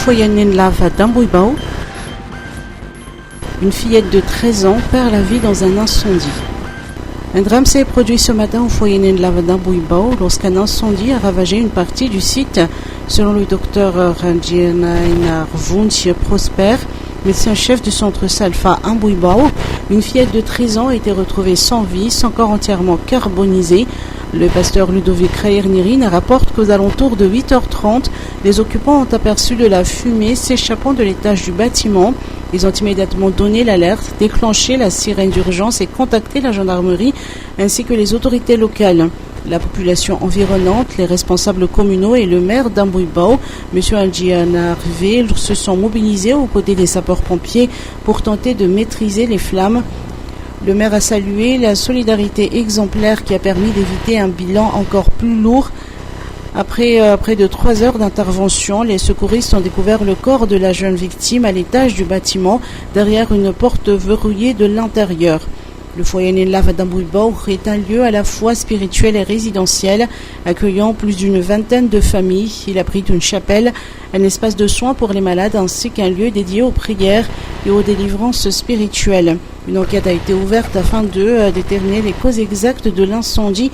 Lava d'Ambouibao. Une fillette de 13 ans perd la vie dans un incendie. Un drame s'est produit ce matin au foyer Lava d'Ambouibao lorsqu'un incendie a ravagé une partie du site. Selon le docteur Ranjina Rvunti Prosper, médecin-chef du centre Salfa Ambouibao, une fillette de 13 ans a été retrouvée sans vie, son corps entièrement carbonisé. Le pasteur Ludovic Rayer-Nirine rapporte qu'aux alentours de 8h30, les occupants ont aperçu de la fumée s'échappant de l'étage du bâtiment. Ils ont immédiatement donné l'alerte, déclenché la sirène d'urgence et contacté la gendarmerie ainsi que les autorités locales. La population environnante, les responsables communaux et le maire d'Ambouibao, M. Aljiana Rivé, se sont mobilisés aux côtés des sapeurs-pompiers pour tenter de maîtriser les flammes. Le maire a salué la solidarité exemplaire qui a permis d'éviter un bilan encore plus lourd. Après près de 3 heures d'intervention, les secouristes ont découvert le corps de la jeune victime à l'étage du bâtiment, derrière une porte verrouillée de l'intérieur. Le foyer Lava d'Ambouibao est un lieu à la fois spirituel et résidentiel, accueillant plus d'une vingtaine de familles. Il abrite une chapelle, un espace de soins pour les malades ainsi qu'un lieu dédié aux prières et aux délivrances spirituelles. Une enquête a été ouverte afin de déterminer les causes exactes de l'incendie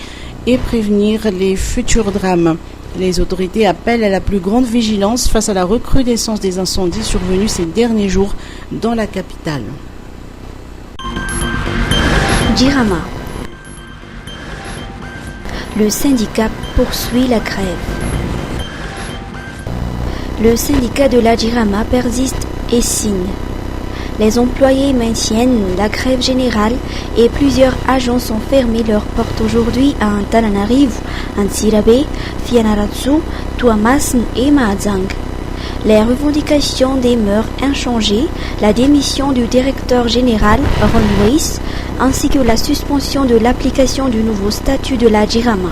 et prévenir les futurs drames. Les autorités appellent à la plus grande vigilance face à la recrudescence des incendies survenus ces derniers jours dans la capitale. Jirama. Le syndicat poursuit la grève. Le syndicat de la Jirama persiste et signe. Les employés maintiennent la grève générale et plusieurs agences ont fermé leurs portes aujourd'hui à Antananarivo, Antsirabe, Fianarantsoa, Tuamasin et Mahajanga. Les revendications demeurent inchangées, la démission du directeur général Ron Weiss, ainsi que la suspension de l'application du nouveau statut de la Jirama.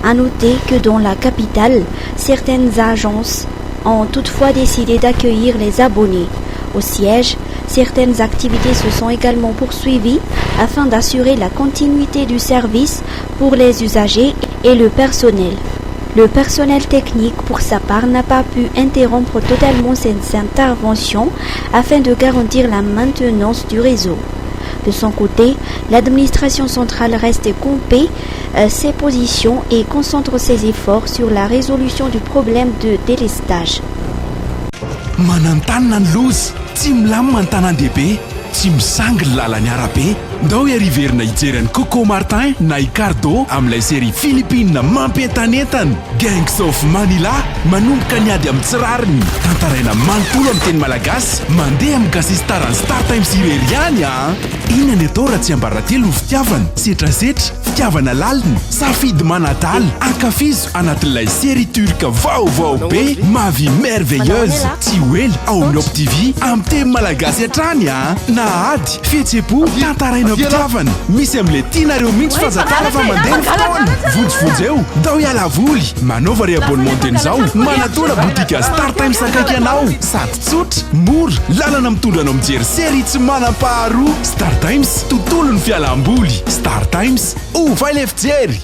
À noter que dans la capitale, certaines agences ont toutefois décidé d'accueillir les abonnés. Au siège, certaines activités se sont également poursuivies afin d'assurer la continuité du service pour les usagers et le personnel. Le personnel technique, pour sa part, n'a pas pu interrompre totalement ses interventions afin de garantir la maintenance du réseau. De son côté, l'administration centrale reste campée ses positions et concentre ses efforts sur la résolution du problème de délestage. Manantanana ny loza tsy milamina ny tanan-dehibe tsy misangy ny lalany arabe ndao iariverina hijery ny Coco Martin na Ricardo amin'ilay série Philippine mampientanentana Gangs of Manila manomboka niady amin'ny tsirariny tantaraina manontolo amin'ny teny malagasy mandeha amin'ny gasistarany Star Times irery ihany inona ny atao raha tsy ambaratelo ny fitiavana setrasetra fitiavana lalina safidy manadaly ankafizo anatin'ilay série turque vaovao be ma vie merveilleuse tsy hoely ao amin'ny Op TV amin'ny teny malagasy hatrany na ady fihetseham-po tantaraina fitiavana misy amin'ilay tianareo mihitsy fazakara fa mandeha ny fotoana vonjivonjy eo dao hiala voly manaova ry abonnement an'izao manatona botika Star Times akaiky anao sady tsotra mora lalana mitondra anao mijery série tsy manam-paharoa Star Times tontolo ny fialam-boly Star Times ovaila fijery.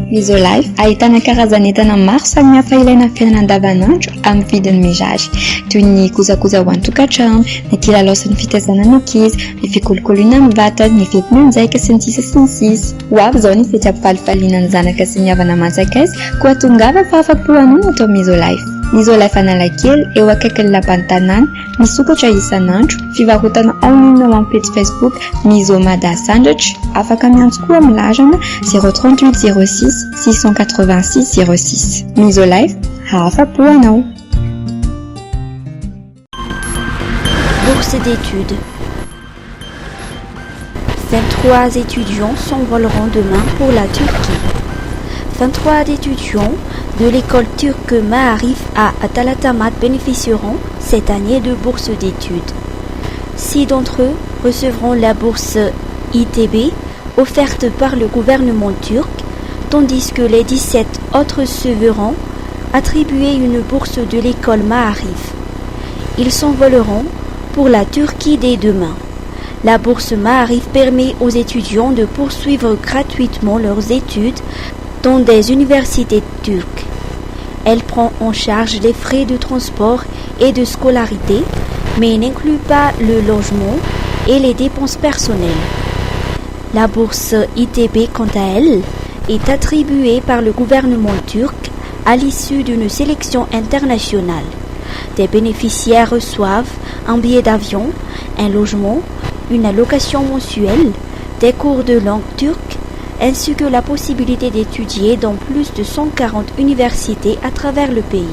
Misolife ahitana karazan'entana maro samihafa ilaina amin'ny fiainana andavanandro amin'ny vidiny mirary toy ny kojakoja ho an-tokantrano, ny kilalaosan'ny fitaizana ny ankizy, ny fikolokoloina amin'ny vatana, ny fetina anjaika sy ny sisa sy ny sisa. Ho avy izao ny fety ampifalifaliana ny zanaka sy ny havana manjakaiza koa tongava fa afa-po hanao atao Misolife. Misolife Analakely eo akaikin'ny lapan'ny tanàna misokatra isan'andro fivarotana en ligne ao amin'ny page Facebook Misomada Sandratra afaka miantso koa amin'ny larana 038 06 686 06. Misolife afa-po anao. Bourse d'études. 23 étudiants s'envoleront demain pour la Turquie. 23 étudiants de l'école turque Maarif à Atalatamat bénéficieront cette année de bourse d'études. 6 d'entre eux recevront la bourse ITB offerte par le gouvernement turc, tandis que les 17 autres se verront attribuer une bourse de l'école Maarif. Ils s'envoleront pour la Turquie dès demain. La bourse Maarif permet aux étudiants de poursuivre gratuitement leurs études dans des universités turques. Elle prend en charge les frais de transport et de scolarité, mais n'inclut pas le logement et les dépenses personnelles. La bourse ITB, quant à elle, est attribuée par le gouvernement turc à l'issue d'une sélection internationale. Des bénéficiaires reçoivent un billet d'avion, un logement, une allocation mensuelle, des cours de langue turque, ainsi que la possibilité d'étudier dans plus de 140 universités à travers le pays.